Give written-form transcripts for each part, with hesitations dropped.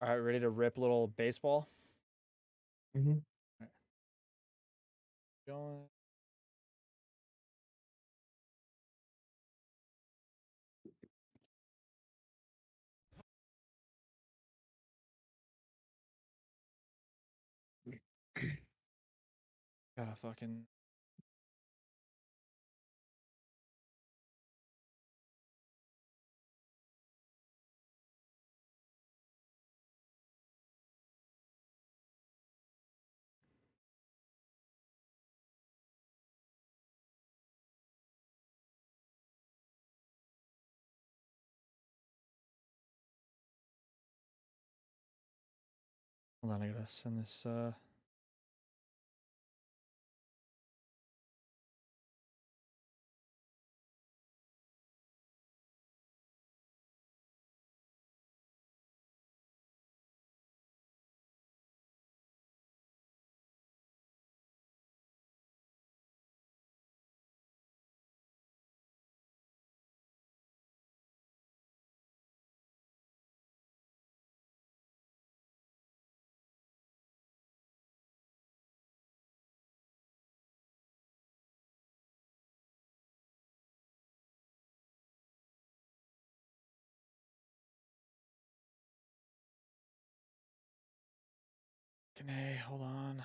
All right, ready to rip a little baseball? Mm-hmm. All right, going. Gotta fucking. Hold on, I gotta send this. Hey, hold on.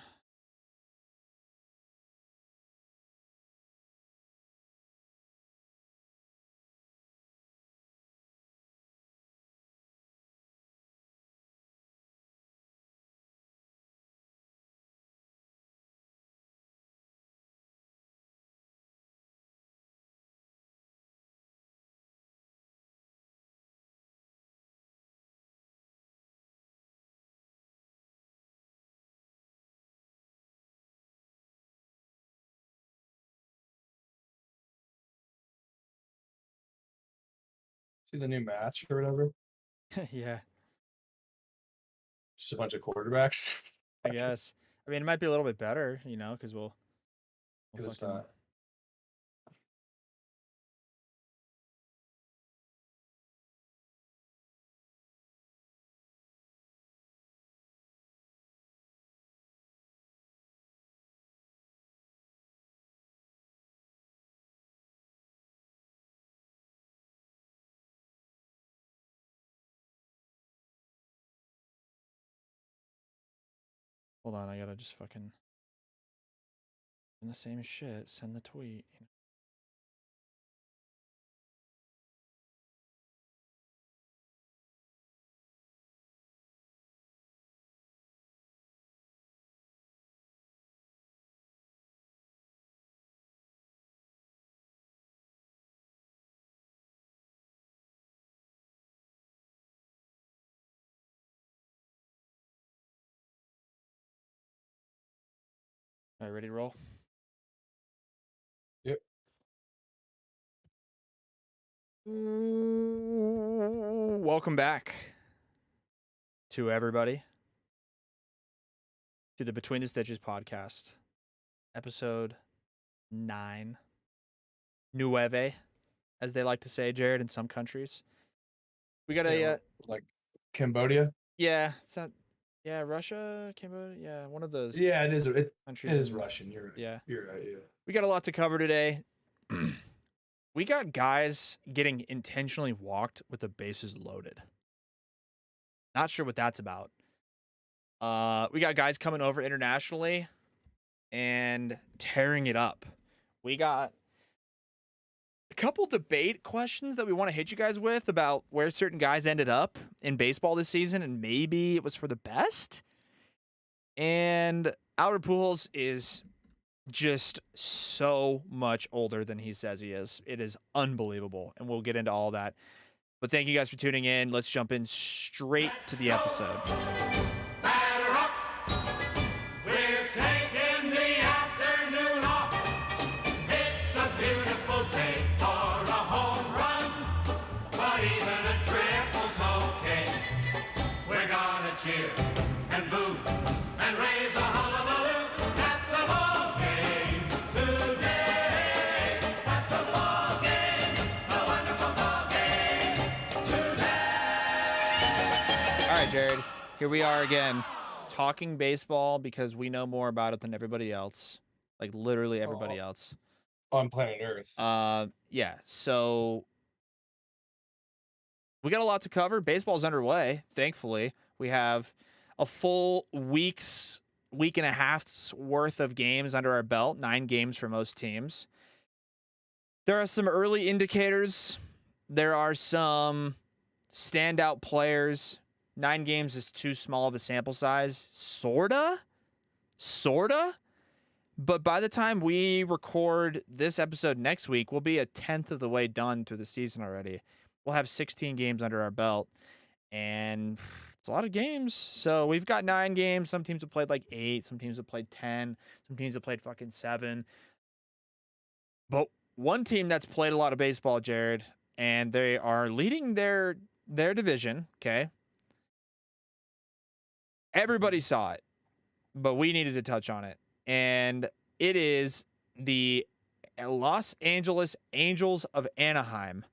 See the new match or whatever? Yeah, Just a bunch of quarterbacks. I guess. I mean, it might be a little bit better, because we'll It's fucking. not. Hold on, I gotta just fucking. In the same shit, send the tweet. All right, ready to roll? Yep. Welcome back to everybody to the Between the Stitches podcast, episode 9. Nueve, as they like to say, Jared, in some countries. We got a like Cambodia. yeah, it's not Russia, Cambodia, yeah, one of those Yeah, it is. It countries. is Russian. You're right. Yeah, You're right. Yeah. we got a lot to cover today. We got guys getting intentionally walked with the bases loaded. Not sure what that's about. We got guys coming over internationally and tearing it up. We got a couple debate questions that we want to hit you guys with about where certain guys ended up in baseball this season, and maybe it was for the best. And Albert Pujols is just so much older than he says he is. It is unbelievable, and we'll get into all that. But thank you guys for tuning in. Let's jump in straight to the episode. Batter up. We're taking the afternoon off. It's a beautiful day for a home run, but even a triple's okay. We're gonna cheer and boo and raise a hullabaloo at the ball game today. At the ball game, a wonderful ball game today. All right, Jared. Here we are again, talking baseball because we know more about it than everybody else. Like literally everybody else. On planet Earth. Yeah. So we got a lot to cover. Baseball's underway, thankfully. We have a full week and a half's worth of games under our belt, 9 games for most teams. There are some early indicators. There are some standout players. 9 games is too small of a sample size. Sorta. But by the time we record this episode next week, we'll be a 10th of the way done through the season already. We'll have 16 games under our belt, and it's a lot of games. So we've got 9 games. Some teams have played like 8. Some teams have played 10. Some teams have played fucking 7. But one team that's played a lot of baseball, Jared, and they are leading their division, okay? Everybody saw it, but we needed to touch on it. And it is the Los Angeles Angels of Anaheim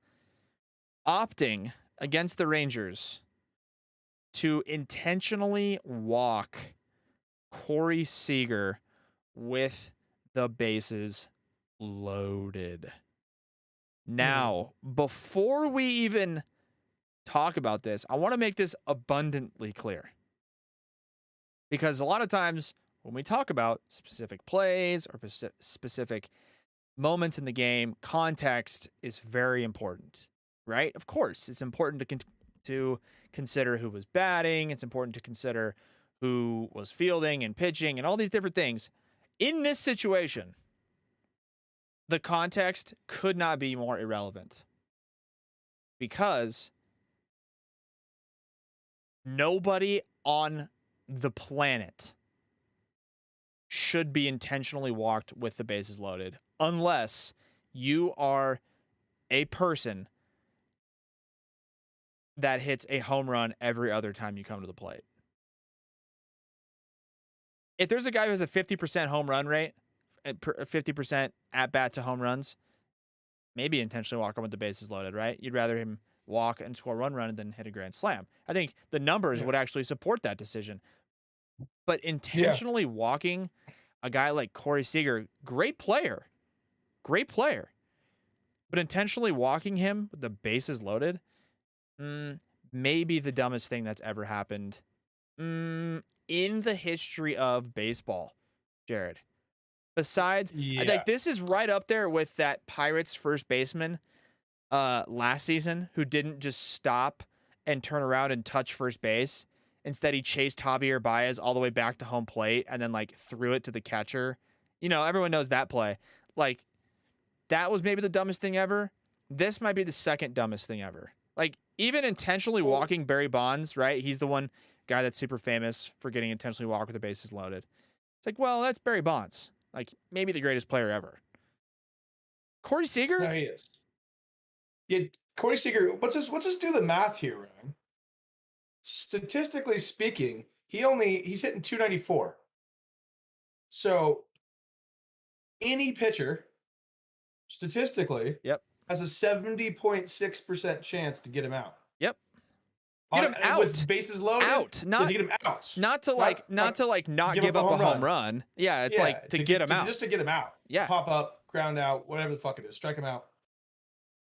opting against the Rangers to intentionally walk Corey Seager with the bases loaded. Now, before we even talk about this, I want to make this abundantly clear. Because a lot of times when we talk about specific plays or specific moments in the game, context is very important, right? Of course, it's important to consider who was batting. It's important to consider who was fielding and pitching and all these different things. In this situation, the context could not be more irrelevant because nobody on the planet should be intentionally walked with the bases loaded unless you are a person that hits a home run every other time you come to the plate. If there's a guy who has a 50% home run rate, 50% at bat to home runs, maybe intentionally walk him with the bases loaded, right? You'd rather him walk and score one run than hit a grand slam. I think the numbers would actually support that decision. But intentionally walking a guy like Corey Seager, great player, but intentionally walking him with the bases loaded, maybe the dumbest thing that's ever happened in the history of baseball, Jared. Besides, like this is right up there with that Pirates first baseman last season who didn't just stop and turn around and touch first base. Instead, he chased Javier Baez all the way back to home plate and then like threw it to the catcher. You know, everyone knows that play. Like that was maybe the dumbest thing ever. This might be the second dumbest thing ever. Like even intentionally walking Barry Bonds, right? He's the one guy that's super famous for getting intentionally walked with the bases loaded. It's like, well, that's Barry Bonds. Like maybe the greatest player ever. Corey Seager? No, he is. Yeah, Corey Seager. Let's just do the math here, Ryan. Statistically speaking, he's hitting 294. So any pitcher, statistically, has a 70.6% chance to get him out. Yet him out with bases loaded. Not to get him out. Not give up a home run. Yeah, it's like to get him out. Just to get him out. Yeah. Pop up, ground out, whatever the fuck it is, strike him out.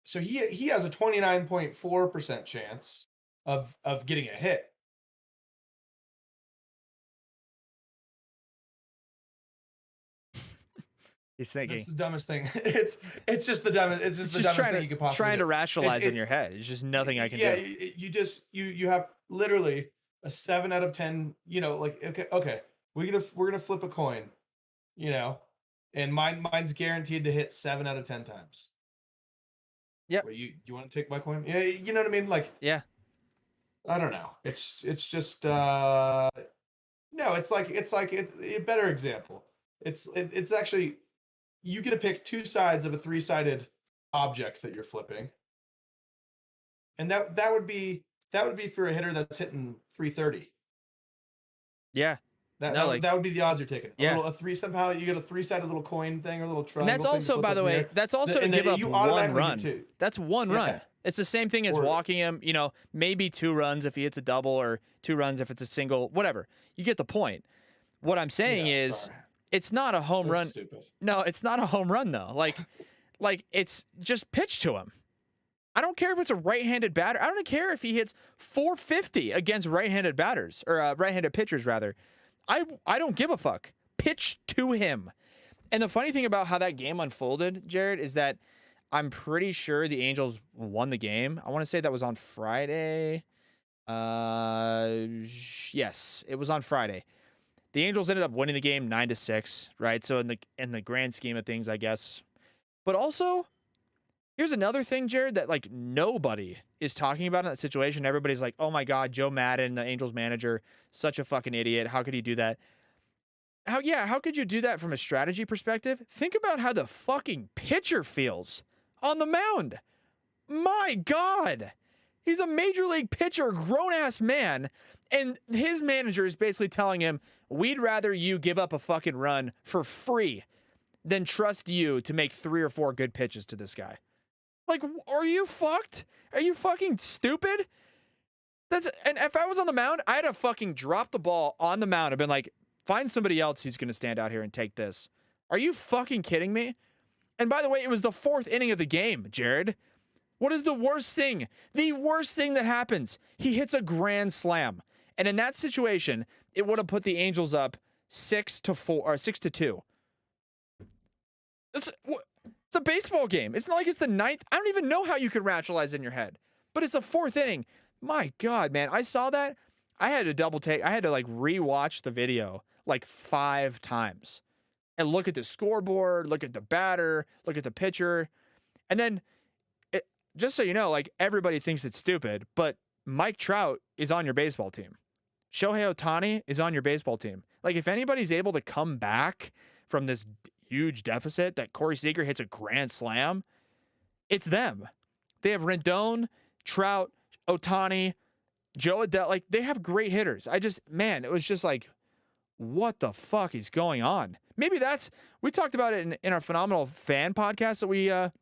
So he has a 29.4% chance of getting a hit. He's thinking. That's the dumbest thing. It's just the dumbest. It's just the dumbest thing you could possibly trying do. to rationalize in your head. It's just nothing I can do. Yeah, you have literally a 7 out of 10. You know, like okay, we're gonna flip a coin. You know, and mine's guaranteed to hit 7 out of 10 times. Yep. Well, you want to take my coin? Yeah, you know what I mean. Like I don't know. It's just no. It's like a better example. It's actually. You get to pick 2 sides of a 3-sided object that you're flipping. And that would be for a hitter that's hitting 330. Yeah. That would be the odds you're taking. Yeah. Somehow you get a 3-sided little coin thing or a little triangle. And that's also, by the way, that's also to give up one run. That's one run. It's the same thing as walking him, you know, maybe 2 runs if he hits a double or 2 runs if it's a single, whatever. You get the point. What I'm saying is it's not a home run. Stupid. No, it's not a home run though. Like it's just pitch to him. I don't care if it's a right-handed batter. I don't care if he hits 450 against right-handed batters or right-handed pitchers rather. I don't give a fuck. Pitch to him. And the funny thing about how that game unfolded, Jared, is that I'm pretty sure the Angels won the game. I want to say that was on Friday. Yes, it was on Friday. The Angels ended up winning the game 9-6, right? So in the grand scheme of things, I guess. But also, here's another thing, Jared, that like nobody is talking about in that situation. Everybody's like, "Oh my God, Joe Madden, the Angels manager, such a fucking idiot. How could he do that?" How could you do that from a strategy perspective? Think about how the fucking pitcher feels on the mound. My God. He's a major league pitcher, grown-ass man, and his manager is basically telling him, "We'd rather you give up a fucking run for free than trust you to make 3 or 4 good pitches to this guy." Like, are you fucked? Are you fucking stupid? And if I was on the mound, I'd have fucking dropped the ball on the mound and been like, find somebody else who's going to stand out here and take this. Are you fucking kidding me? And by the way, it was the 4th inning of the game, Jared. What is the worst thing? The worst thing that happens. He hits a grand slam. And in that situation, it would have put the Angels up 6-4 or 6-2. It's a baseball game. It's not like it's the 9th. I don't even know how you could rationalize it in your head. But it's the 4th inning. My God, man. I saw that. I had to double take. I had to like rewatch the video like 5 times and look at the scoreboard, look at the batter, look at the pitcher. And then just so you know, like everybody thinks it's stupid, but Mike Trout is on your baseball team. Shohei Ohtani is on your baseball team. Like if anybody's able to come back from this huge deficit that Corey Seager hits a grand slam, it's them. They have Rendon, Trout, Ohtani, Joe Adele. Like they have great hitters. It was just like, what the fuck is going on? Maybe we talked about it in our Phenomenal Fan podcast that we have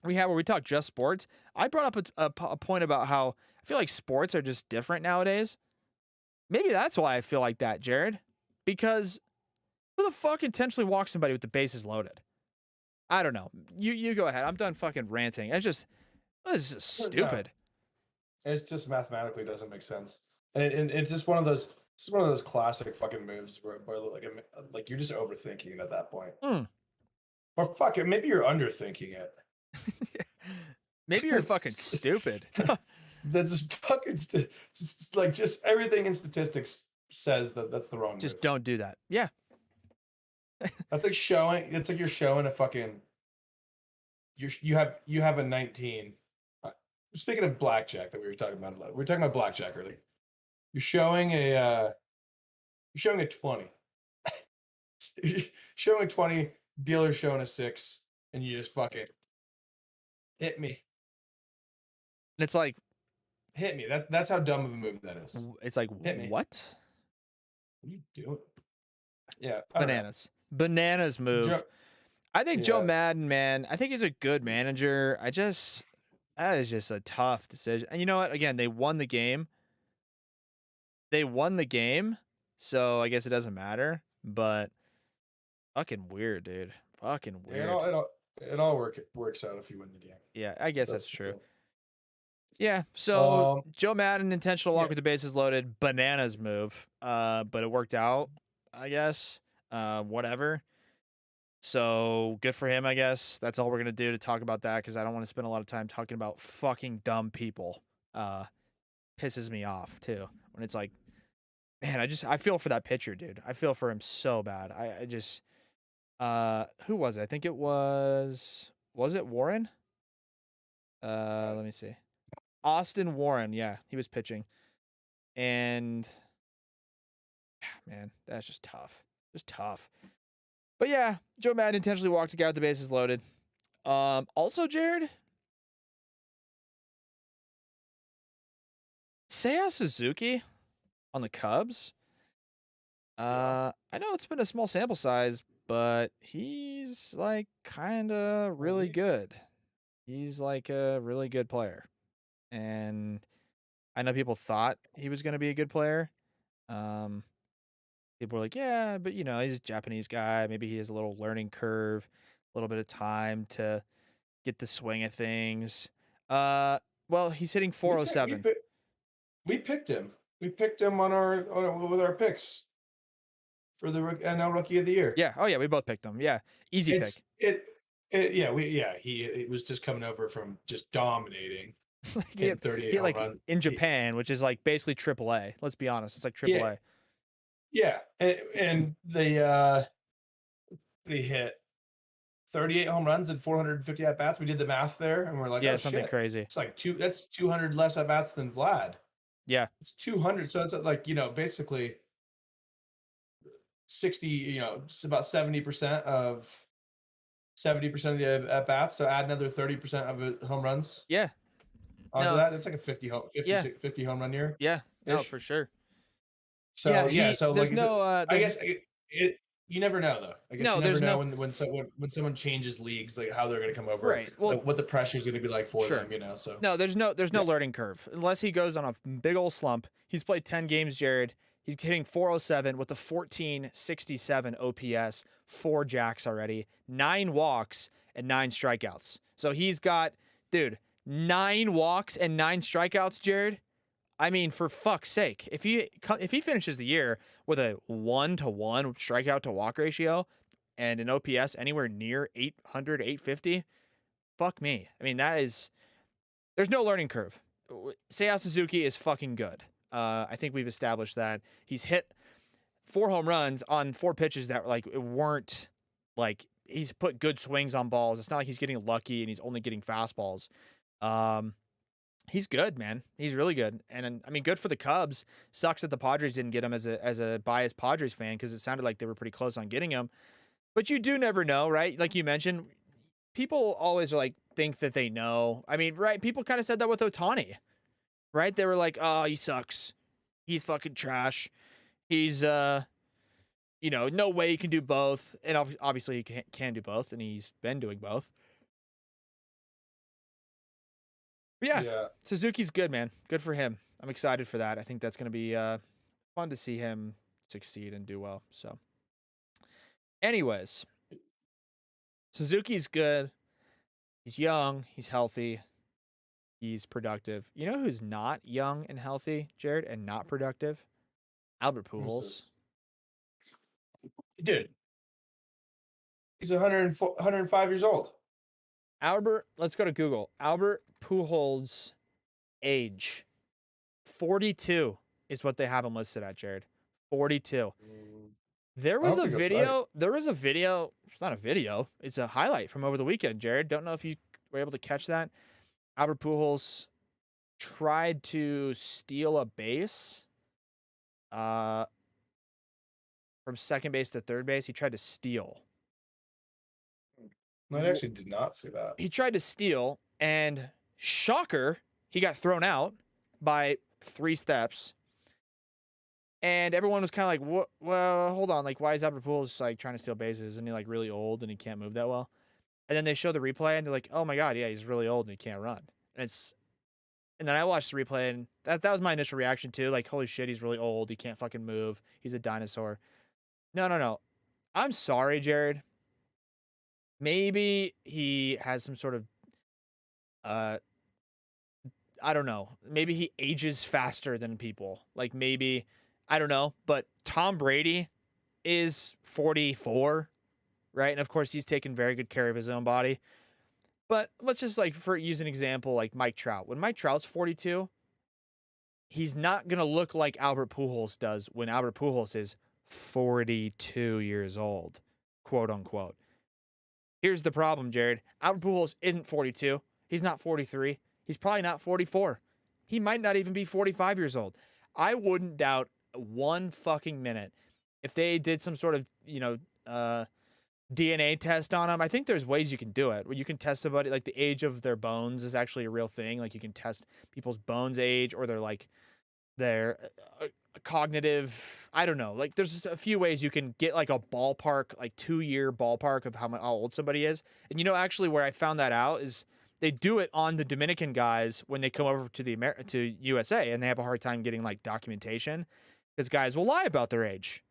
where we talk just sports. I brought up a point about how I feel like sports are just different nowadays. Maybe that's why I feel like that, Jared. Because who the fuck intentionally walks somebody with the bases loaded? I don't know. You go ahead. I'm done fucking ranting. It's just stupid. No, it just mathematically doesn't make sense. And it's just one of those. This is one of those classic fucking moves where like you're just overthinking it at that point. Or fuck it, maybe you're underthinking it. Maybe you're fucking stupid. That's just fucking just everything in statistics says that's the wrong just move. Don't do that. Yeah. That's like showing. It's like you're showing a fucking. You have a 19. Speaking of blackjack that we were talking about, we were talking about blackjack earlier. You're showing a 20. You're showing a 20. Dealer showing a 6, and you just fucking hit me. And it's like, hit me. That's how dumb of a move that is. It's like, hit me. What are you doing? Yeah, bananas move. I think Joe Madden, man. I think he's a good manager. That is just a tough decision. And you know what? Again, they won the game. So I guess it doesn't matter. But fucking weird, dude. Fucking weird. Yeah, it all works out if you win the game. Yeah, I guess that's true. Yeah, so Joe Madden, intentional walk with the bases loaded, bananas move. But it worked out, I guess. Whatever. So good for him, I guess. That's all we're going to do to talk about that because I don't want to spend a lot of time talking about fucking dumb people. Pisses me off, too. When it's like, man, I feel for that pitcher, dude. I feel for him so bad. I just, who was it? I think it was it Warren? Let me see. Austin Warren. Yeah, he was pitching. And, man, that's just tough. Just tough. But yeah, Joe Madden intentionally walked a guy with the bases loaded. Also, Jared, Seiya Suzuki on the Cubs. I know it's been a small sample size, but he's like kind of really good. He's like a really good player. and I know people thought he was going to be a good player. Um, People were like, yeah, but he's a Japanese guy. Maybe he has a little learning curve, a little bit of time to get the swing of things. Well, he's hitting 407. We picked him. We picked him with our picks for the NL Rookie of the Year. Yeah. Oh yeah, we both picked him. Yeah, easy pick. He was just coming over from just dominating. He 38 like runs in Japan, which is like basically AAA. Let's be honest, it's like AAA. Yeah, and the he hit 38 home runs and 450 at bats. We did the math there, and we're like, yeah, something crazy. It's like that's 200 less at bats than Vlad. Yeah, it's 200. So it's like basically 60. It's about 70% of the at bats. So add another 30% of it home runs. Yeah. Onto that, that's like a 50 home run year. Yeah, no, for sure. So so there's like I guess you never know though. I guess you never know when someone changes leagues, like how they're going to come over, right? Well, like what the pressure is going to be like for them, So no, there's no learning curve unless he goes on a big old slump. He's played 10 games, Jared. He's hitting 407 with a 1467 OPS, 4 jacks already, 9 walks and 9 strikeouts. So he's got, 9 walks and 9 strikeouts, Jared. I mean, for fuck's sake, if he finishes the year with a 1-to-1 strikeout to walk ratio and an OPS anywhere near 800, 850, fuck me. I mean, there's no learning curve. Seiya Suzuki is fucking good. I think we've established that. He's hit 4 home runs on 4 pitches that weren't like, he's put good swings on balls. It's not like he's getting lucky and he's only getting fastballs. He's good, man. He's really good. And I mean, good for the Cubs. Sucks that the Padres didn't get him as a biased Padres fan, because it sounded like they were pretty close on getting him. But you do never know, right? Like you mentioned, people always think that they know. I mean, right? People kind of said that with Ohtani, right? They were like, oh, he sucks. He's fucking trash. He's, no way he can do both. And obviously he can do both, and he's been doing both. Yeah, Suzuki's good, man. Good for him. I'm excited for that. I think that's going to be fun to see him succeed and do well. So, anyways, Suzuki's good. He's young. He's healthy. He's productive. You know who's not young and healthy, Jared, and not productive? Albert Pujols. Dude, he's 105 years old. Albert, let's go to Google. Albert Pujols' age. 42 is what they have him listed at, Jared. 42. There was a video. It's not a video. It's a highlight from over the weekend, Jared. Don't know if you were able to catch that. Albert Pujols tried to steal a base from second base to third base. He tried to steal. I actually did not see that. He tried to steal, and shocker, he got thrown out by 3 steps. And everyone was kind of like, "What? Well, hold on. Like, why is Albert Pujols trying to steal bases? Isn't he really old and he can't move that well?" And then they show the replay, and they're like, "Oh my god, yeah, he's really old and he can't run." And then I watched the replay, and that was my initial reaction too. Like, holy shit, he's really old. He can't fucking move. He's a dinosaur. No. I'm sorry, Jared. Maybe he has some sort of, I don't know. Maybe he ages faster than people. Like maybe, I don't know. But Tom Brady is 44, right? And of course, he's taken very good care of his own body. But let's just use an example like Mike Trout. When Mike Trout's 42, he's not going to look like Albert Pujols does when Albert Pujols is 42 years old, quote unquote. Here's the problem, Jared. Albert Pujols isn't 42. He's not 43. He's probably not 44. He might not even be 45 years old. I wouldn't doubt one fucking minute if they did some sort of, DNA test on him. I think there's ways you can do it. Where you can test somebody, like the age of their bones is actually a real thing. Like you can test people's bones age or their cognitive, I don't know. Like there's just a few ways you can get like a ballpark, like 2-year ballpark of how old somebody is. And actually where I found that out is they do it on the Dominican guys when they come over to to USA, and they have a hard time getting like documentation because guys will lie about their age.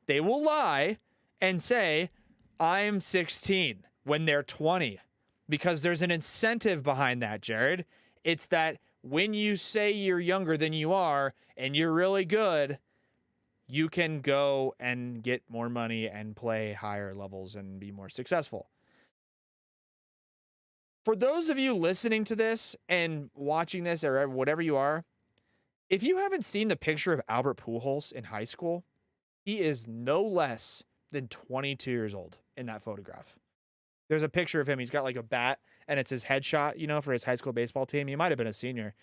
They will lie and say, I'm 16 when they're 20 because there's an incentive behind that, Jared. It's that when you say you're younger than you are and you're really good, you can go and get more money and play higher levels and be more successful. For those of you listening to this and watching this or whatever you are, if you haven't seen the picture of Albert Pujols in high school, he is no less than 22 years old in that photograph. There's a picture of him. He's got like a bat and it's his headshot, you know, for his high school baseball team. He might have been a senior.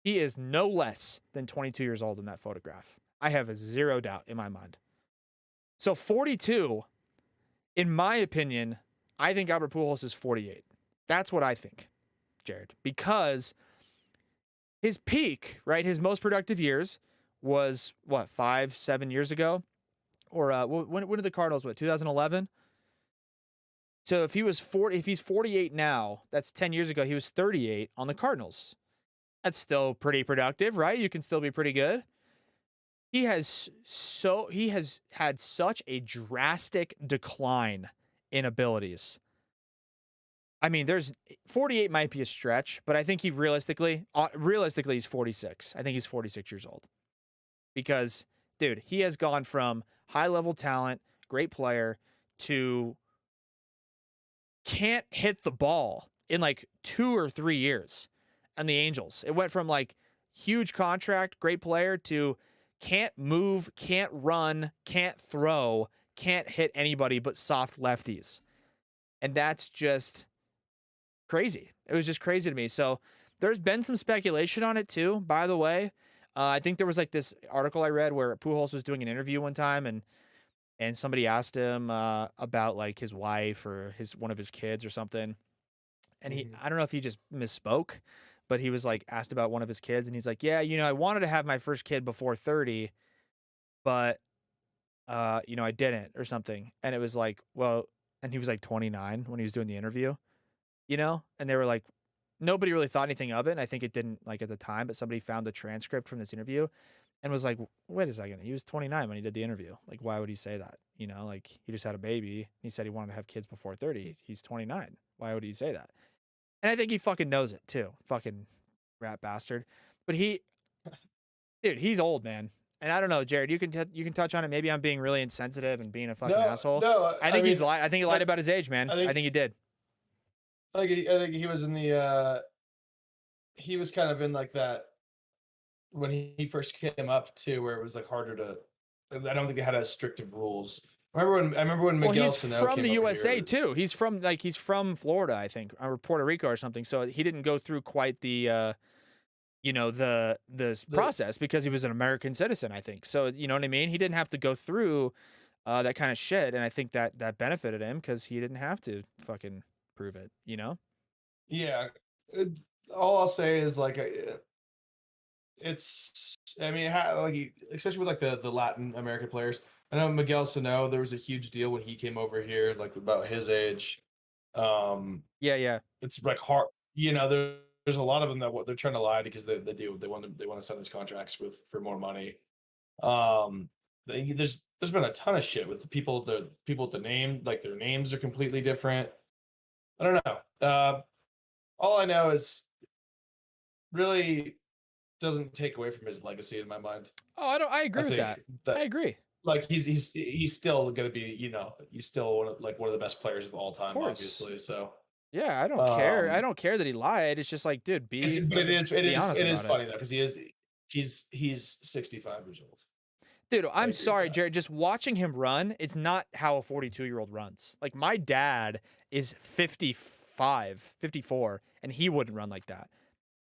He is no less than 22 years old in that photograph. I have zero doubt in my mind. So 42, in my opinion, I think Albert Pujols is 48. That's what I think, Jared, because his peak, right, his most productive years was, 5-7 years ago? Or when did the Cardinals win? 2011? So if he's 48 now, that's 10 years ago, he was 38 on the Cardinals. That's still pretty productive, right? You can still be pretty good. He has had such a drastic decline in abilities. I mean, 48 might be a stretch, but I think he realistically he's 46. I think he's 46 years old. Because, dude, he has gone from high-level talent, great player, to can't hit the ball in like 2 or 3 years on the Angels. It went from like huge contract, great player, to can't move, can't run, can't throw, can't hit anybody but soft lefties. And that's just crazy. It was just crazy to me. So there's been some speculation on it too, by the way. I think there was like this article I read where Pujols was doing an interview one time and somebody asked him about like his wife or one of his kids or something. And I don't know if he just misspoke, but he was like asked about one of his kids and he's like, yeah, I wanted to have my first kid before 30, but I didn't or something. And it was like, well, and he was like 29 when he was doing the interview. And they were like, nobody really thought anything of it. And I think it didn't like at the time, but somebody found the transcript from this interview and was like, wait a second. He was 29 when he did the interview. Like, why would he say that? Like he just had a baby. He said he wanted to have kids before 30. He's 29. Why would he say that? And I think he fucking knows it too. Fucking rat bastard. But dude, he's old, man. And I don't know, Jared, you can touch on it. Maybe I'm being really insensitive and being a fucking asshole. No, I think he's lied. I think he lied about his age, man. I think he did. I think he was in the he was kind of in like that when he first came up too, where it was like harder to. I don't think they had as strict of rules. I remember when Miguel Sano came from the USA here. too. He's from Florida, I think, or Puerto Rico or something. So he didn't go through quite the the process because he was an American citizen, I think. So you know what I mean? He didn't have to go through that kind of shit, and I think that benefited him because he didn't have to fucking prove it. Yeah. All I'll say is like it's. I mean, especially with like the Latin American players. I know Miguel Sano. There was a huge deal when he came over here, like about his age. Yeah. It's like hard. There's a lot of them that they're trying to lie because they want to sign these contracts for more money. There's been a ton of shit with the people with the name, like their names are completely different. I don't know. All I know is really doesn't take away from his legacy in my mind. Oh, I agree with that. I agree. Like he's still going to be, he's still one of the best players of all time, obviously. So yeah, I don't care. I don't care that he lied. It's just like, dude, but it is funny though because he's 65 years old. Dude, I'm sorry, Jared. Just watching him run, it's not how a 42-year-old runs. Like my dad is 55, 54, and he wouldn't run like that.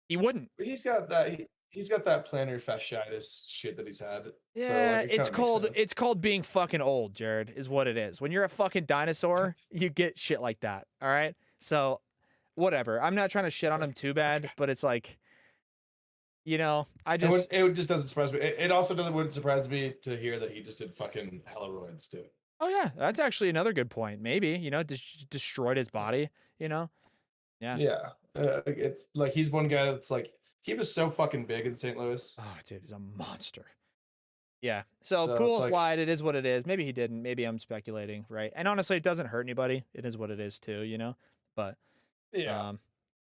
He wouldn't. He's got that. He's got that plantar fasciitis shit that he's had. Yeah, so, it's called being fucking old, Jared, is what it is. When you're a fucking dinosaur, you get shit like that. All right. So, whatever. I'm not trying to shit on him too bad, but it's like, it just doesn't surprise me. It also wouldn't surprise me to hear that he just did fucking Helleroids too. Oh yeah, that's actually another good point. Maybe destroyed his body. Yeah. Yeah. It's like he's one guy that's like he was so fucking big in St. Louis. Oh, dude, he's a monster. Yeah. So So pool it's like, slide, it is what it is. Maybe he didn't. Maybe I'm speculating, right? And honestly, it doesn't hurt anybody. It is what it is too, you know? But yeah.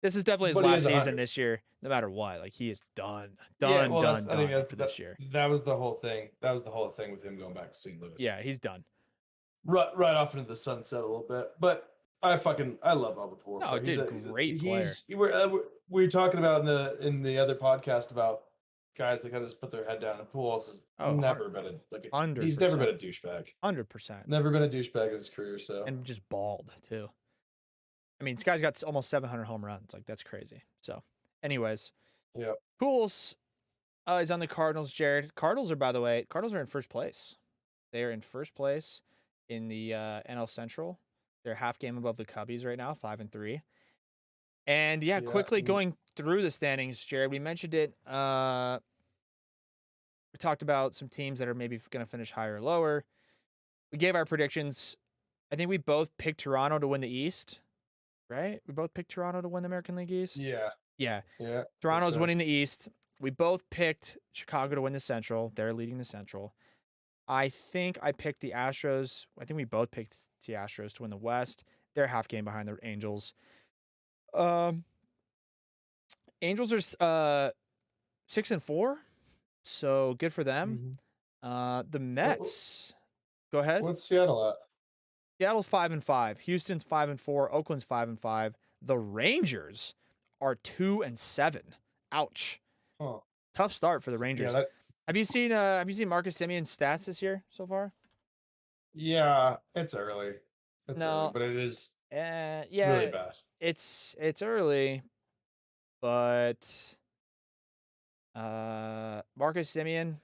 this is definitely his But he last is season 100. this year, no matter what. Like he is done. Yeah, Done, well, done, I think done after this year. that was the whole thing. That was the whole thing with him going back to St. Louis. Yeah, he's done. Right off into the sunset a little bit. But I love Albert Pujols. Oh, dude, great player. We were talking about in the other podcast about guys that kind of just put their head down, and Pujols has never been he's never been a douchebag. 100%. Never been a douchebag in his career. So and just bald too. I mean, this guy's got almost 700 home runs. Like that's crazy. So, anyways, yeah, Pujols is on the Cardinals. Jared, Cardinals are in first place. They are in first place in the NL Central. They're half game above the Cubbies right now, 5-3. And quickly going through the standings, Jared, we mentioned it. We talked about some teams that are maybe going to finish higher or lower. We gave our predictions. I think we both picked Toronto to win the East, right? We both picked Toronto to win the American League East. Yeah. Toronto's winning the East. We both picked Chicago to win the Central. They're leading the Central. I think I picked the Astros. I think we both picked the Astros to win the West. They're half game behind the Angels. Angels are 6-4, so good for them. Mm-hmm. The Mets. Go ahead. What's Seattle at? Seattle's 5-5. Houston's 5-4. Oakland's 5-5. The Rangers are 2-7. Ouch. Oh. Tough start for the Rangers. Yeah, Have you seen Marcus Semion's stats this year so far? Yeah, it's early. Early, but it is. It's really bad. It's early, but Marcus Semien,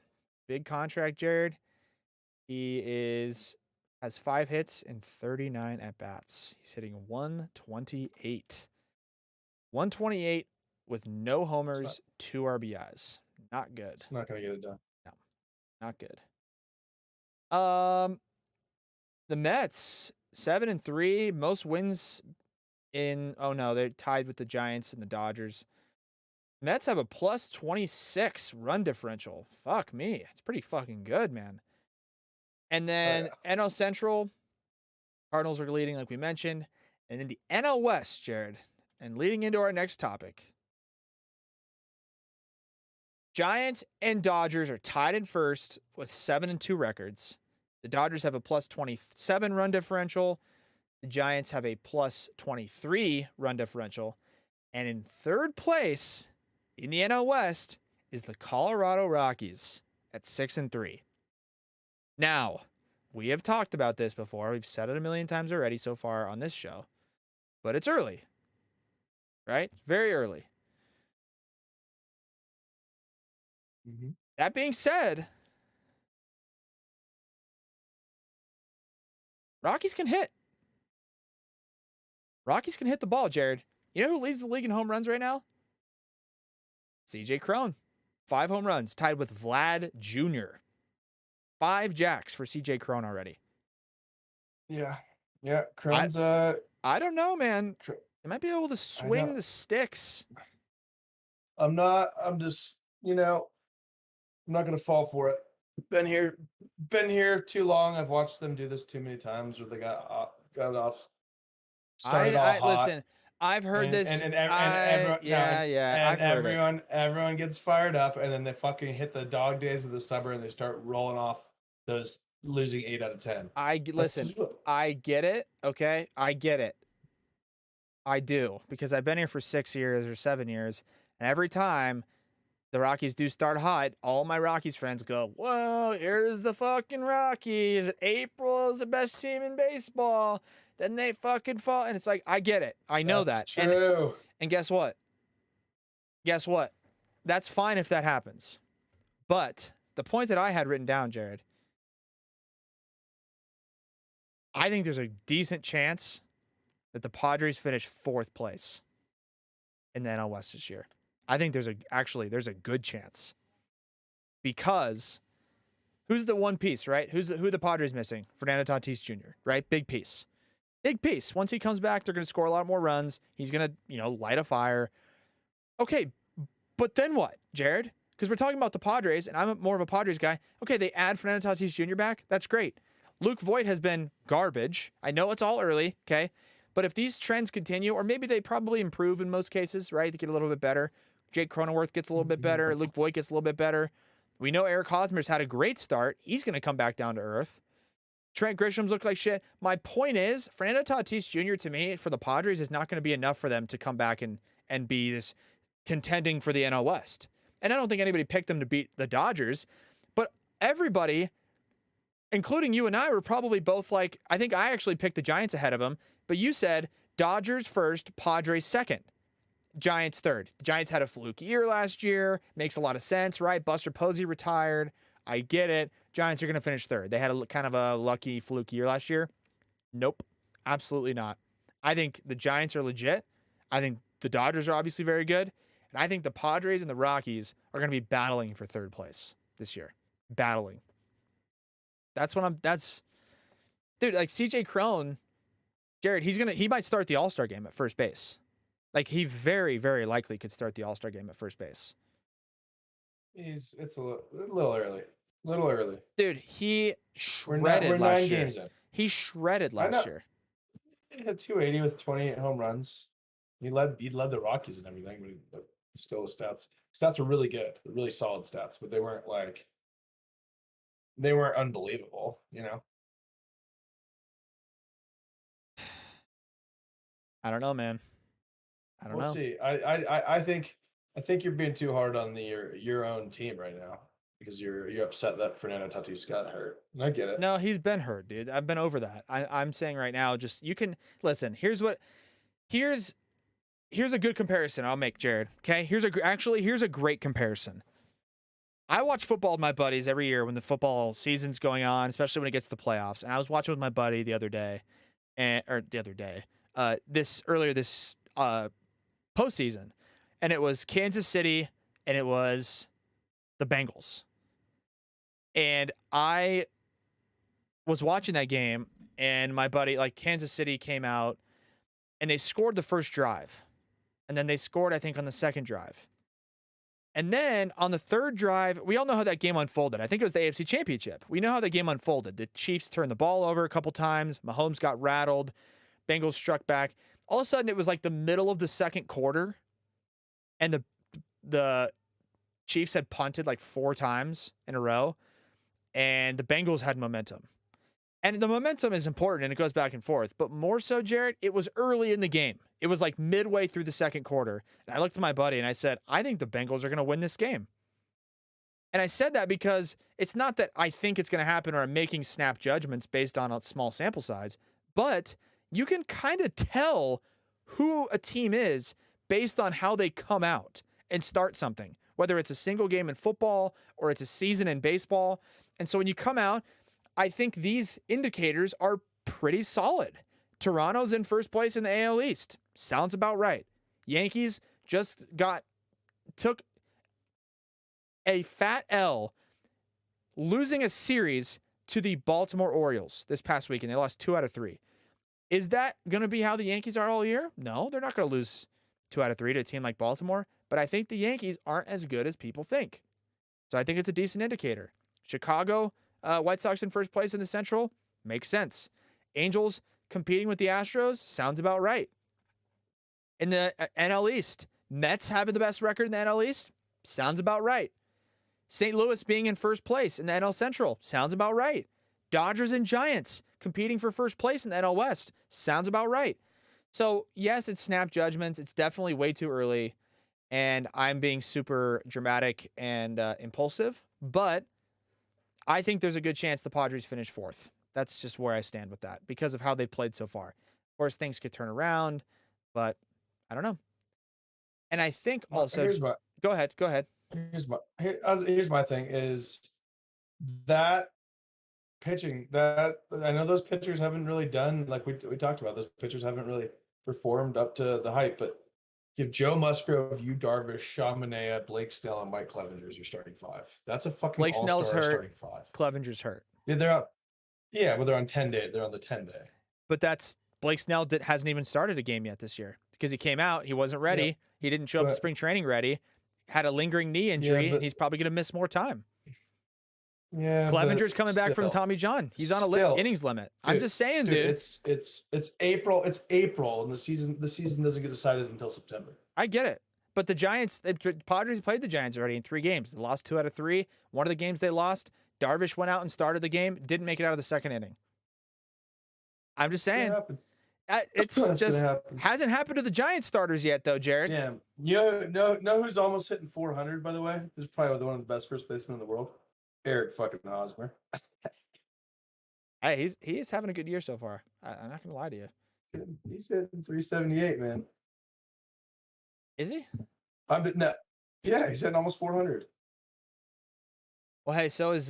big contract, Jared. He has 5 hits and 39 at bats. He's hitting 128. 128 with no homers, 2 RBIs. Not good. It's not gonna get it done. No, not good. The Mets 7-3, most wins they're tied with the Giants and the Dodgers. Mets have a plus 26 run differential. Fuck me, it's pretty fucking good, man. And then NL Central, Cardinals are leading, like we mentioned, and then the NL West, Jared, and leading into our next topic. Giants and Dodgers are tied in first with 7-2 records. The Dodgers have a plus 27 run differential. The Giants have a plus 23 run differential. And in third place in the NL West is the Colorado Rockies at 6-3. Now, we have talked about this before. We've said it a million times already so far on this show. But it's early. Right? Very early. Mm-hmm. That being said, Rockies can hit. Rockies can hit the ball, Jared. You know who leads the league in home runs right now? CJ Cron. 5 home runs, tied with Vlad Jr. 5 jacks for CJ Cron already. Yeah. Cron's I don't know, man. He might be able to swing the sticks. I'm just, I'm not gonna fall for it. Been here too long. I've watched them do this too many times where they got off. Started all hot. Listen, I've heard this. Everyone gets fired up, and then they fucking hit the dog days of the summer, and they start rolling off those losing 8 out of 10. I get it. Okay, I get it. I do, because I've been here for 6 years or 7 years, and every time the Rockies do start hot, all my Rockies friends go, "Well, here's the fucking Rockies. April is the best team in baseball." Then they fucking fall, and it's like, I get it. I know that. True. And guess what? That's fine if that happens. But the point that I had written down, Jared, I think there's a decent chance that the Padres finish 4th place in the NL West this year. I think there's a good chance. Because who's the one piece, right? Who the Padres missing? Fernando Tatis Jr., right? Big piece. Big piece. Once he comes back, they're going to score a lot more runs. He's going to, light a fire. Okay, but then what, Jared? Because we're talking about the Padres, and I'm more of a Padres guy. Okay, they add Fernando Tatis Jr. back. That's great. Luke Voit has been garbage. I know it's all early, okay? But if these trends continue, or maybe they probably improve in most cases, right? They get a little bit better. Jake Cronenworth gets a little bit better. Luke Voit gets a little bit better. We know Eric Hosmer's had a great start. He's going to come back down to earth. Trent Grisham's looked like shit. My point is, Fernando Tatis Jr. to me, for the Padres, is not going to be enough for them to come back and be this contending for the NL West. And I don't think anybody picked them to beat the Dodgers. But everybody, including you and I, were probably both like, I think I actually picked the Giants ahead of them. But you said Dodgers first, Padres second. Giants third. The Giants had a fluke year last year. Makes a lot of sense, right? Buster Posey retired. I get it. Giants are going to finish third. They had a kind of a lucky fluke year last year. Nope. Absolutely not. I think the Giants are legit. I think the Dodgers are obviously very good. And I think the Padres and the Rockies are going to be battling for third place this year. Battling. Dude, like CJ Cron, Jared, he might start the All-Star game at first base. Like, he very, very likely could start the All-Star game at first base. It's a little early. Little early. Dude, he shredded last year. 9 games in. He shredded last year. He had 280 with 28 home runs. He led the Rockies and everything, but still his stats are really good. Really solid stats, but they weren't unbelievable, I don't know, man. I don't know. We'll see. I think you're being too hard on your own team right now because you're upset that Fernando Tatis got hurt. And I get it. No, he's been hurt, dude. I've been over that. I'm saying right now, just you can listen. Here's a good comparison I'll make, Jared. Okay, here's a great comparison. I watch football with my buddies every year when the football season's going on, especially when it gets to the playoffs. And I was watching with my buddy earlier this postseason, and it was Kansas City and it was the Bengals. And I was watching that game, and my buddy, Kansas City came out and they scored the first drive. And then they scored, I think, on the second drive. And then on the third drive, we all know how that game unfolded. I think it was the AFC Championship. We know how the game unfolded. The Chiefs turned the ball over a couple times. Mahomes got rattled. Bengals struck back. All of a sudden, it was like the middle of the second quarter, and the Chiefs had punted like 4 times in a row, and the Bengals had momentum. And the momentum is important, and it goes back and forth. But more so, Jared, it was early in the game. It was like midway through the second quarter. And I looked at my buddy, and I said, I think the Bengals are going to win this game. And I said that because it's not that I think it's going to happen or I'm making snap judgments based on a small sample size, but you can kind of tell who a team is based on how they come out and start something, whether it's a single game in football or it's a season in baseball. And so when you come out, I think these indicators are pretty solid. Toronto's in first place in the AL East. Sounds about right. Yankees just took a fat L losing a series to the Baltimore Orioles this past weekend. They lost 2 out of 3. Is that going to be how the Yankees are all year? No, they're not going to lose 2 out of 3 to a team like Baltimore, but I think the Yankees aren't as good as people think. So I think it's a decent indicator. Chicago, White Sox in first place in the Central, makes sense. Angels competing with the Astros, sounds about right. In the NL East, Mets having the best record in the NL East, sounds about right. St. Louis being in first place in the NL Central, sounds about right. Dodgers and Giants competing for first place in the NL West, sounds about right. So, yes, it's snap judgments. It's definitely way too early, and I'm being super dramatic and impulsive, but I think there's a good chance the Padres finish 4th. That's just where I stand with that because of how they've played so far. Of course, things could turn around, but I don't know. And I think also, go ahead. Here's my thing is that pitching that I know those pitchers haven't really done, like we talked about, those pitchers haven't really performed up to the hype, but give Joe Musgrove, Yu Darvish, Sean Manaea, Blake Snell, and Mike Clevenger as your starting 5. That's a fucking Blake Snell's hurt. Starting 5. Clevenger's hurt. Yeah, they're on 10 day. They're on the 10 day. But that's Blake Snell hasn't even started a game yet this year because he came out, he wasn't ready, Yeah, he didn't show up to but- spring training ready, had a lingering knee injury, but- and he's probably going to miss more time. Yeah, Clevenger's but coming back from still. Tommy John. He's on a Still. innings limit. I'm Dude, just saying, Dude, dude. it's April. It's April, and the season doesn't get decided until September. I get it. But the Giants, the Padres played the Giants already in 3 games. They lost 2 out of 3. One of the games they lost, Darvish went out and started the game, didn't make it out of the second inning. I'm just saying. It's That's just gonna happen. hasn't happened to the Giants starters yet, though, Jared. Yeah, you know who's almost hitting 400, by the way? Who's probably one of the best first basemen in the world? Eric fucking Hosmer. Hey, he is having a good year so far. I'm not gonna lie to you. He's hitting 378, man. Is he? Yeah, he's hitting almost 400. Well, hey, so is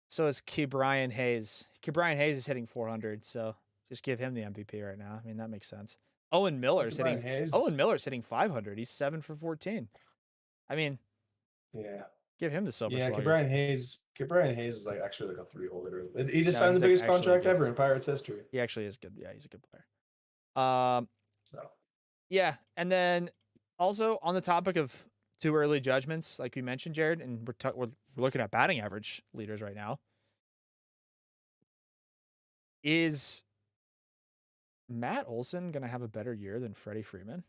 Ke'Bryan Hayes. Ke'Bryan Hayes is hitting 400, so just give him the MVP right now. I mean, that makes sense. Owen Miller's hitting 500. He's 7 for 14. I mean, yeah. Give him the silver Yeah, slugger. Ke'Bryan Hayes is like actually like a 3-hole hitter. He just No, signed he's the biggest actually contract good. ever in Pirates history. He actually is good. Yeah, he's a good player. So Yeah, and then also on the topic of too early judgments, like we mentioned, Jared, and we're looking at batting average leaders right now. Is Matt Olson going to have a better year than Freddie Freeman?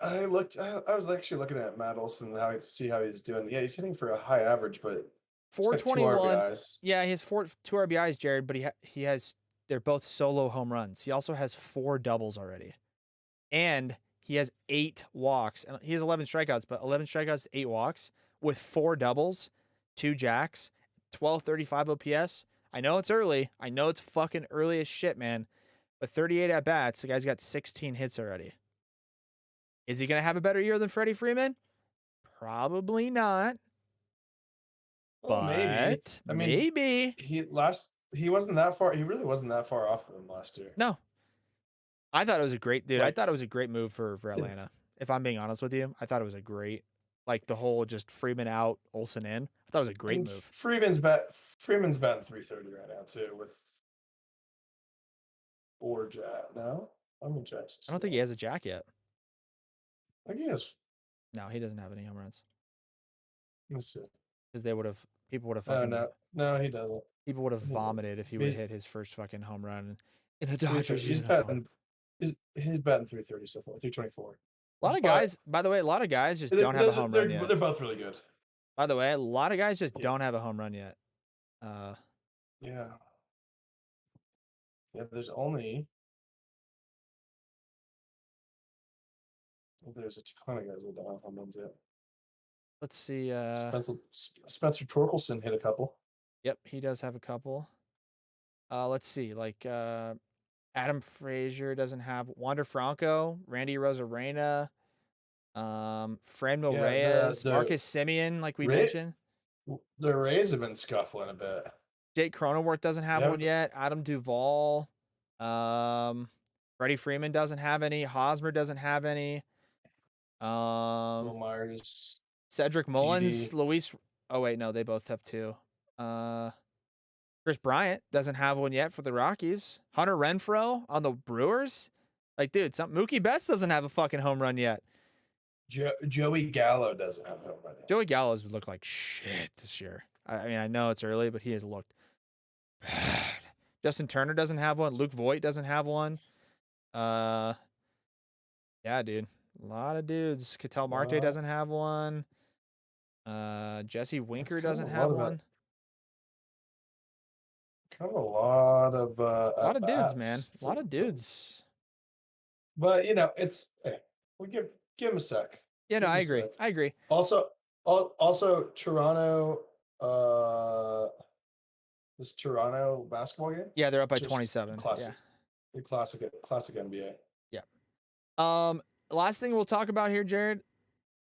I was actually looking at Matt Olson and see how he's doing. Yeah, he's hitting for a high average, but 421. Yeah, he has 2 RBIs, Jared, but he has they're both solo home runs. He also has 4 doubles already. And he has 8 walks. And he has 11 strikeouts, but 11 strikeouts, 8 walks with 4 doubles, 2 jacks, 1235 OPS. I know it's early. I know it's fucking early as shit, man. But 38 at bats, the guy's got 16 hits already. Is he going to have a better year than Freddie Freeman? Probably not. Well, maybe. I mean, maybe. He wasn't that far. He really wasn't that far off of him last year. No. I thought it was a great dude. I Like- thought it was a great move for Atlanta. If I'm being honest with you, I thought it was a great, like the whole just Freeman out, Olsen in. I thought it was a great And move. Freeman's batting 330 right now too with 4 jack. No, I'm in jacks. I don't think he has a jack yet. I guess. No, he doesn't have any home runs Let me see. because people would have Oh fucking no, he doesn't. people would have No. vomited if he would have He's- hit his first fucking home run in the Dodgers He's uniform. batting. He's batting 330 so far. 324. A lot of but- guys, by the way, a lot of guys just don't have a home run yet. They're both really good. By the way, a lot of guys just Yeah. don't have a home run yet. Yeah. Yeah, there's only. There's a ton of guys that don't have home runs yet. Let's see. Spencer Torkelson hit a couple. Yep, he does have a couple. Let's see. Like Adam Frazier doesn't have Wander Franco, Randy Rosarena, Franmil Yeah, Reyes, the Marcus Simeon, like we Ray- mentioned. The Rays have been scuffling a bit. Jake Cronenworth doesn't have Yeah. one yet. Adam Duvall. Freddie Freeman doesn't have any. Hosmer doesn't have any. Will Myers. Cedric Mullins, TD. Luis. Oh wait, no, they both have 2. Chris Bryant doesn't have one yet for the Rockies. Hunter Renfroe on the Brewers. Like, dude, Mookie Betts doesn't have a fucking home run yet. Joey Gallo doesn't have a home run yet. Joey Gallo's looked like shit this year. I mean, I know it's early, but he has looked bad. Justin Turner doesn't have one. Luke Voigt doesn't have one. Yeah, dude. A lot of dudes. Ketel Marte Wow. doesn't have one. Jesse Winker kinda doesn't a have lot of it. one. Kind of a lot of A lot of dudes, at-bats man. A lot of for- dudes. But it's we give him a sec. Yeah, no, Give I me a agree. sec. I agree. Also Toronto. This Toronto basketball game. Yeah, they're up by Just 27. Classic. The classic NBA. Last thing we'll talk about here, Jared,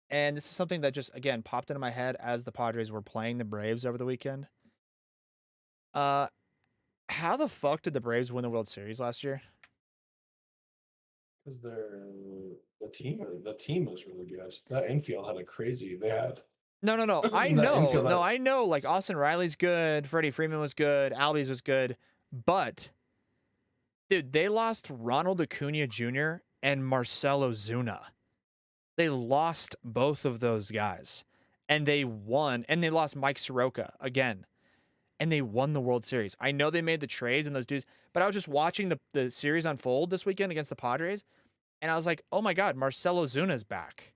and this is something that just again popped into my head as the Padres were playing the Braves over the weekend. How the fuck did the Braves win the World Series last year? Because the team was really good. That infield had a crazy. They had No. I in the know. infield. No, I know. Like Austin Riley's good. Freddie Freeman was good. Albies was good. But, dude, they lost Ronald Acuna Jr. and Marcelo Zuna. They lost both of those guys. And they won. And they lost Mike Soroka again. And they won the World Series. I know they made the trades and those dudes, but I was just watching the series unfold this weekend against the Padres. And I was like, oh my God, Marcelo Zuna's back.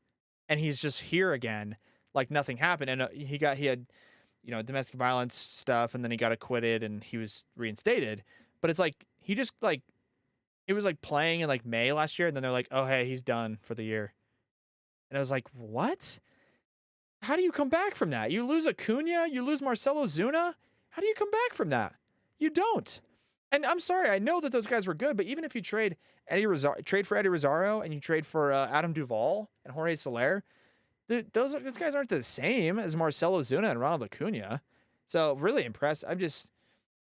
And he's just here again, like nothing happened. And he had, domestic violence stuff, and then he got acquitted and he was reinstated. But it's like, he was like playing in like May last year. And then they're like, oh, hey, he's done for the year. And I was like, what? How do you come back from that? You lose Acuna, you lose Marcelo Zuna. How do you come back from that? You don't. And I'm sorry, I know that those guys were good, but even if you trade for Eddie Rosario and you trade for Adam Duvall and Jorge Soler, those guys aren't the same as Marcelo Zuna and Ronald Acuna. So really impressed. I just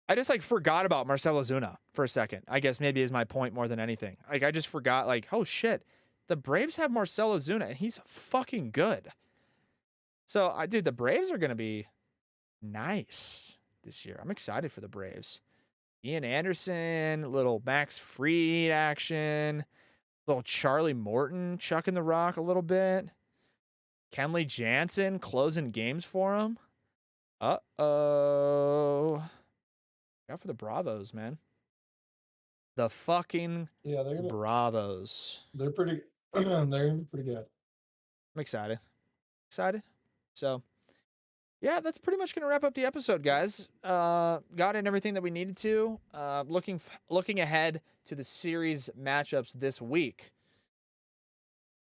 like forgot about Marcelo Zuna for a second. I guess maybe is my point more than anything. Like I just forgot, like, oh shit, the Braves have Marcelo Zuna and he's fucking good. So the Braves are gonna be nice this year. I'm excited for the Braves. Ian Anderson, little Max Fried action, little Charlie Morton chucking the rock a little bit. Kenley Jansen closing games for him. Uh-oh. Out for the Bravos, man. The fucking Bravos. They're pretty they're gonna be pretty good. I'm excited. So, yeah, that's pretty much going to wrap up the episode, guys. Got in everything that we needed to. Looking ahead to the series matchups this week.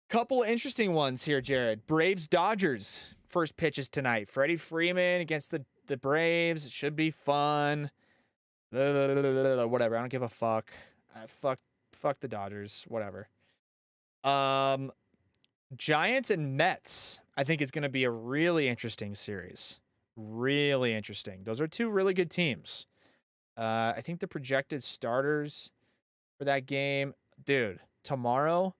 Couple interesting ones here, Jared. Braves-Dodgers. First pitches tonight. Freddie Freeman against the Braves. It should be fun. Whatever. I don't give a fuck. Fuck the Dodgers. Whatever. Giants and Mets, I think it's going to be a really interesting series. Really interesting. Those are two really good teams. I think the projected starters for that game, dude, tomorrow,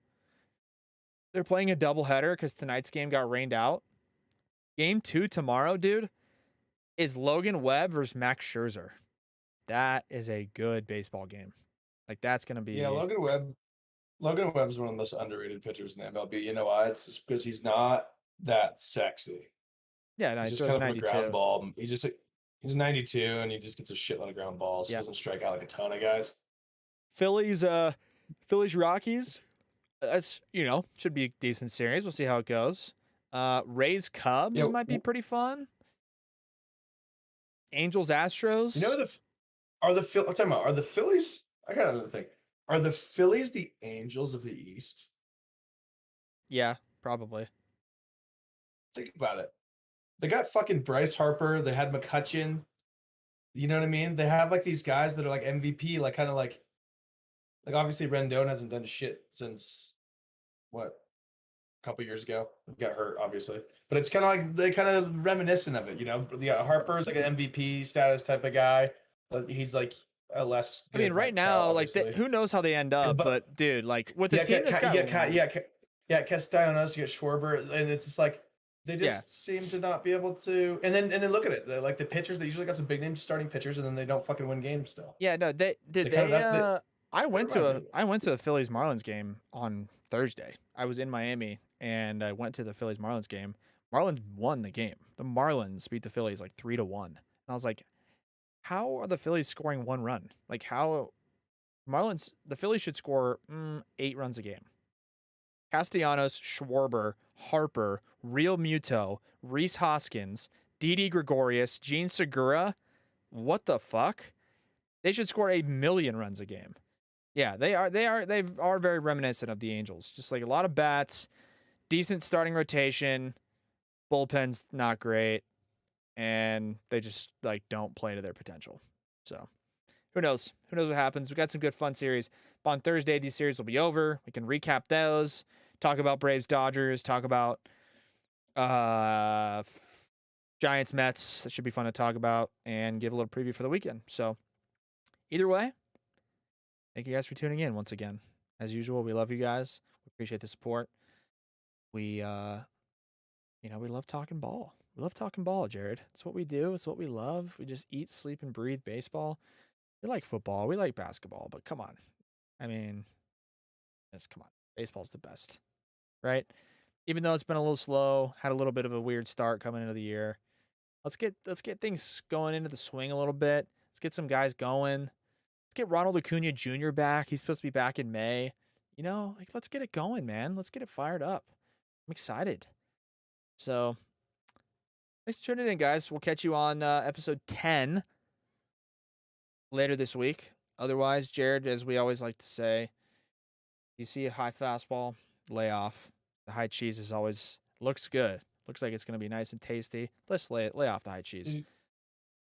they're playing a doubleheader because tonight's game got rained out. Game 2 tomorrow, dude, is Logan Webb versus Max Scherzer. That is a good baseball game. Like, that's going to be... Yeah, Logan Webb's one of the most underrated pitchers in the MLB. You know why? It's just because he's not that sexy. Yeah, no, he's he just kind of 92. a ground ball. He's 92, and he just gets a shitload of ground balls. He doesn't strike out like a ton of guys. Phillies Rockies. That's should be a decent series. We'll see how it goes. Rays Cubs might be pretty fun. Angels Astros. I'm talking about, are the Phillies? I got another thing. Are the Phillies the Angels of the East? Yeah, probably. Think about it. They got fucking Bryce Harper. They had McCutchen. You know what I mean? They have like these guys that are like MVP, like kind of like obviously Rendon hasn't done shit since a couple years ago. He got hurt, obviously. But it's kind of like they kind of reminiscent of it, Harper's like an MVP status type of guy. But he's like a less. I mean, right now, who knows how they end up? But dude, like with the team that's got Castellanos, you get Schwarber, and it's just like they just seem to not be able to. And then look at it, they're like the pitchers. They usually got some big name starting pitchers, and then they don't fucking win games still. Yeah, no, I went to a Phillies Marlins game on Thursday. I was in Miami and I went to the Phillies Marlins game. Marlins won the game. The Marlins beat the Phillies like 3-1. And I was like, how are the Phillies scoring one run? Like the Phillies should score 8 runs a game. Castellanos, Schwarber, Harper, Real Muto, Rhys Hoskins, Didi Gregorius, Gene Segura. What the fuck? They should score 1 million runs a game. Yeah, they are very reminiscent of the Angels. Just like a lot of bats, decent starting rotation, bullpen's not great, and they just like don't play to their potential. So who knows? Who knows what happens? We got some good fun series. But on Thursday, these series will be over. We can recap those, talk about Braves, Dodgers, talk about Giants, Mets. That should be fun to talk about, and give a little preview for the weekend. So either way, thank you guys for tuning in once again. As usual, we love you guys. We appreciate the support. We love talking ball. We love talking ball, Jared. It's what we do. It's what we love. We just eat, sleep, and breathe baseball. We like football. We like basketball. But come on. I mean, just come on. Baseball's the best, right? Even though it's been a little slow, had a little bit of a weird start coming into the year. Let's get things going into the swing a little bit. Let's get some guys going. Let's get Ronald Acuna Jr. back. He's supposed to be back in May. Let's get it going, man. Let's get it fired up. I'm excited. So, thanks for tuning in, guys. We'll catch you on episode 10 later this week. Otherwise, Jared, as we always like to say, you see a high fastball, lay off. The high cheese is always looks good. Looks like it's going to be nice and tasty. Let's lay off the high cheese.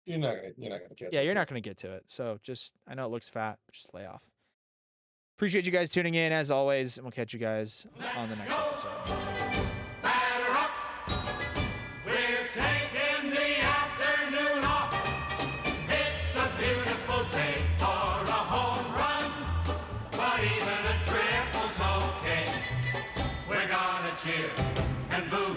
You're not gonna catch. Yeah, you're not gonna get to it. So I know it looks fat, but just lay off. Appreciate you guys tuning in as always, and we'll catch you guys on the next episode. Batter up. We're taking the afternoon off. It's a beautiful day for a home run, but even a triple's okay. We're gonna cheer and boo.